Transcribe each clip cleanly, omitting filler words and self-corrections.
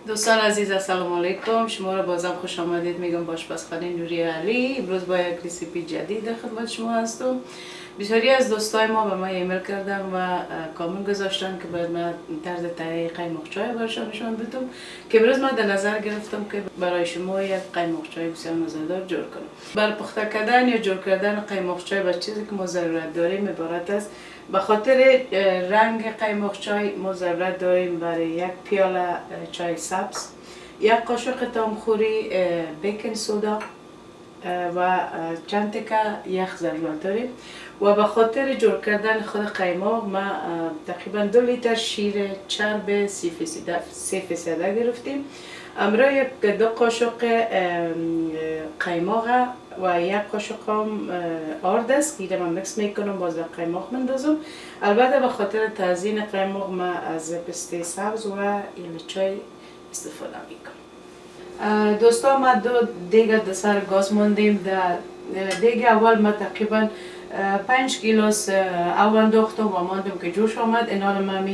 دوستان عزیز السلام علیکم، شما را بازم خوش آمدید میگم با آشپزخانه نوری علی. امروز با یک رسیپی جدید در خدمت شما هستم. بسیاری از دوستای ما به ما ایمیل کردن و کامنت گذاشتن که باید من طرز تهیه قیماق چای براشون نشون بدم که امروز من در نظر گرفتم که برای شما یک قیماق چای بسیار مزه‌دار جور کنم. برای پخته کردن یا جور کردن قیماق چای به چیزی که ما ضرورت داریم عبارت است. به خاطر رنگ قیماق چای ما ضرورت داریم برای یک پیاله چای سبز، یک قاشق تامخوری بیکینگ سودا و چند تکه یخ ضرورت داریم. و به خاطر جور کردن خود قیماق ما تقریبا 2 لیتر شیر چرب 3% گرفتیم. امرا یک 2 قاشق قیماق و یک قاشق آرد است که من مکس میکنم باز در قیماق مندازم. البته به خاطر تزیین قیماق ما از پسته سبز و ایلچای استفاده میکنم. دوستان ما 2 دیگ در سر گاز ماندیم. در دیگ اول ما تقریبا 5 گیلاس آب انداختم و ماندم که جوش آمد. این حال من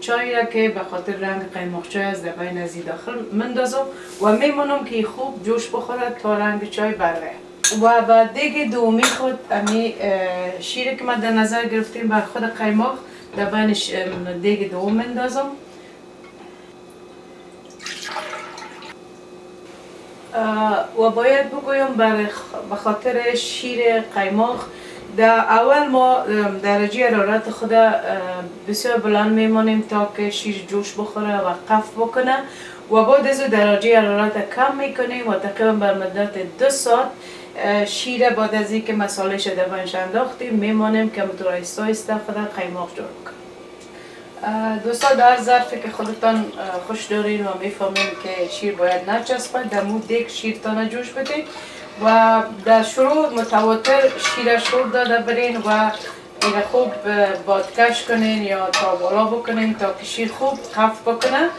چای را که به خاطر رنگ قیماق چای از بین از داخل مندازم و میمونم که خوب جوش بخورد تا رنگ چای برگرده. و با دیگ دومی خود امی شیر که ما در نظر گرفتیم بر خود قیماق در بین دیگ دوم مندازم. و باید بگویم به خاطر شیر قیماق در اول ما درجه حرارت خود بسیار بلند میمانیم تا که شیر جوش بخوره و قف بکنه و بعد از درجه حرارت کم میکنیم و تقریبا بر مدت 2 ساعت شیر بعد از اینکه مسالش در بینش انداختیم میمانیم که مطور آهسته آهسته خود قیماق جور بکنیم. دوستان در ظرفی که خودتان خوش دارین و میفهمین که شیر باید نچسبه در مو دیگ شیرتان جوش بدین و در شروع متواتر شیر شور داده برین و این خوب بادکش کنین یا تا بالا بکنین تا که شیر خوب قف بکنه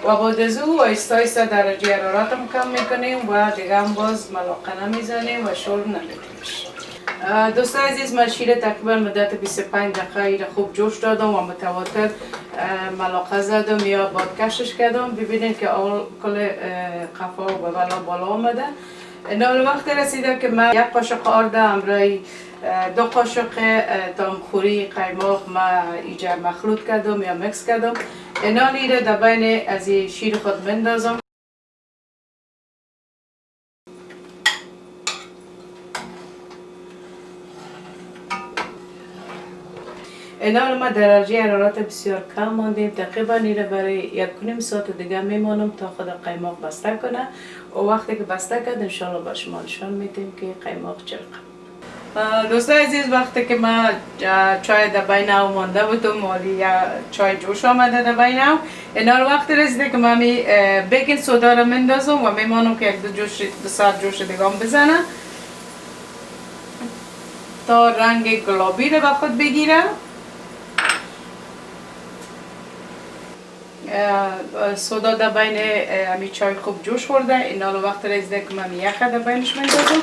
و بعد از او آهسته آهسته درجه حرارت هم کم میکنیم و دیگه هم باز ملاقه نمیزنیم و شور نمیدیمش. دوستان عزیز من شیر تقریبا مدت 25 دقیقه خوب جوش دادم و متواتر ملاقه زدم یا بادکشش کردم. ببینید که اول کل قفا و بالا آمده. این وقت رسیده که من 1 قاشق آرد همراه 2 قاشق تامخوری قیماق ما اینجا مخلوط کردم یا مکس کردم. اینا لیره در بین از شیر خود مندازم. اینا ما درجه حرارت بسیار کم ماندیم. تقریبا ایره برای 1.5 ساعت دیگه میمانم تا خود قیماق بسته کنه و وقتی که بسته کرد انشالله با شما نشان میدیم که قیماق چقدر. دوستان عزیز وقتی که من چای در بین او مانده بودم مالی چای جوش آمده در بین او اینا وقت رسیده که من بیکینگ سودا را مندازم و میمانم که 1-2 ساعت جوش دیگه هم بزنه تا رنگ گلابی را به خود بگیره. سودا در بین امی چای خوب جوش خورده. این حال وقت رسیده که من یخ در بینش میندازم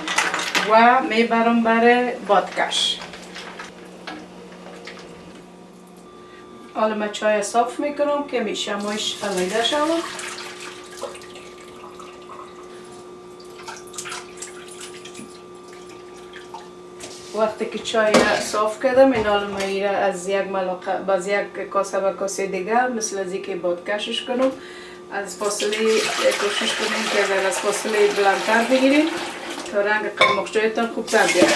و میبرم برای بادکش. حالا من چای صاف میکنم که میشه مایش خمیده شود. وقتی که چای صاف کردم این حال من از یک ملاقه باز یک کاسه و کاسه دیگه مثل از اینکه بادکشش کنم. از فاصله کوشش کنیم که از فاصله بلندتر بگیریم تا رنگ قیماق چایتان خوبتر بیاد.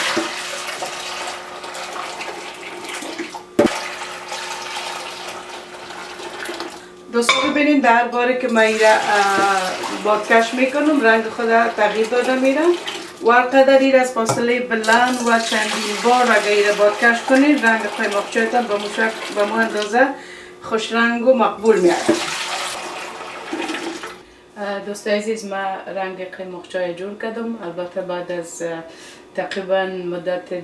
دوستان ببینید در باره که من ایره بادکش میکنم رنگ خود تغییر داده میرم و هرقدر ایره از فاصله بلند و چندین بار اگر ایره بادکش کنید رنگ قیماق چایتان به مو اندازه خوش رنگ و مقبول میاد. دوستان عزیز من رنگ قیماق چای جور کردم. البته بعد از تقریبا مدت 10-15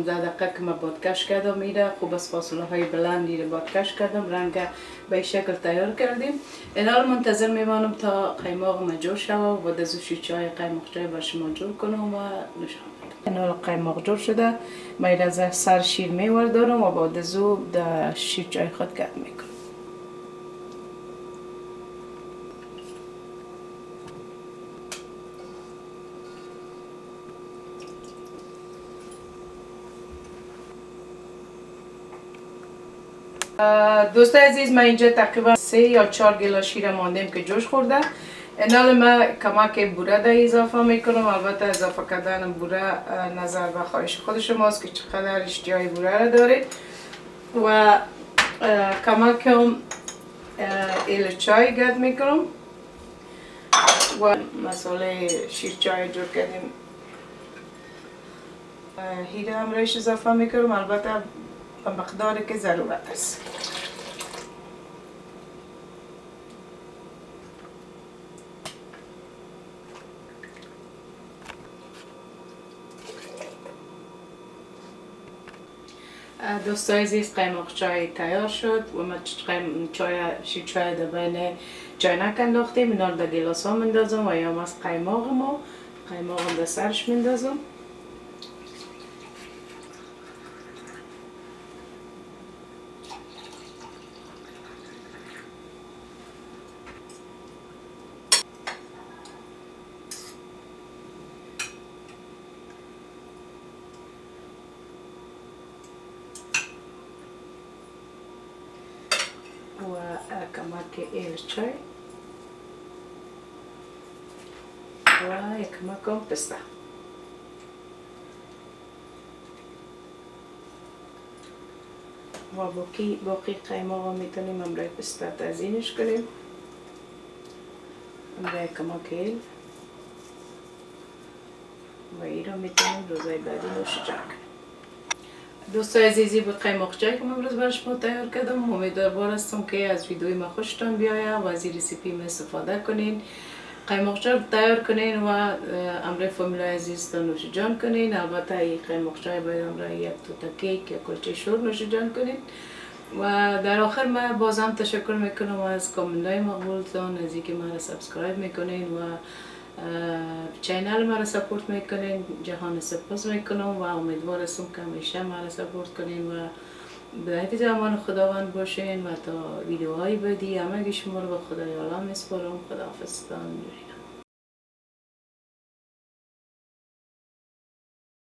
دقیقه که من بادکش کردم ایره خوب از فاصله های بلند ایره بادکش کردم رنگ به این شکل تیار کردیم. این حال منتظر میمانم تا قیماق ما جور شود و بعد از چای قیماق چای بر شما جور کنم و نشان بدم. این حال قیماق جور شده. من ایره از سر شیر میوردارم و بعد از او در شیر چای خود گرم میکنم. دوستای عزیز، من اینجا تقریبا 3 یا 4 گلاس شیر ماندیم که جوش خورده. اینال من کمک بوره در اضافه میکنم. البته اضافه کردن بوره نظر به خواهش خود شماست که چقدر اشتیای بوره را دارید. و کمکم ایل چای گرد میکنم و مساله شیر چای جور کردیم هیره هم رایش اضافه میکنم، البته به مقداری که ضرورت است. دوستای عزیز، قیماق چای تیار شد و ما شیر چای در بین چاینک انداختیم. اینا رو در گلاس ها مندازم و یا از قیماق هم در سرش مندازم. و کمک ایل چای و یک کمکم پسته. و باقی قیماق هم میتونیم امرای پسته تزیینش کنیم. امرای کمک ایل و این رو میتونیم روزای بعدی نوشجان کنیم. دوستای عزیزی، بود قیماق چای که من امروز برای شما تیار کردم. امیدوار هستم که از ویدیوی ما خوشتان بیاید و از این رسیپی من استفاده کنین. قیماق چای رو تیار کنین و امرای فامیلای عزیزتان نوشجان کنین. البته این قیماق چای باید امرای یک توتا کیک یا کلچه شور نوشجان کنین. و در آخر من بازم تشکر میکنم از کامنت‌های مقبولتان، از اینکه ما را سابسکرایب میکنین و چینل ما را سپورت میکنین. جهان سپاس میکنم و امیدوار هستم که همیشه ما را سپورت کنین و به حفظ امان خداوند باشین و تا ویدیوهای بعدی همگی شما رو به خدای عالم میسپارم. خداحافظتان.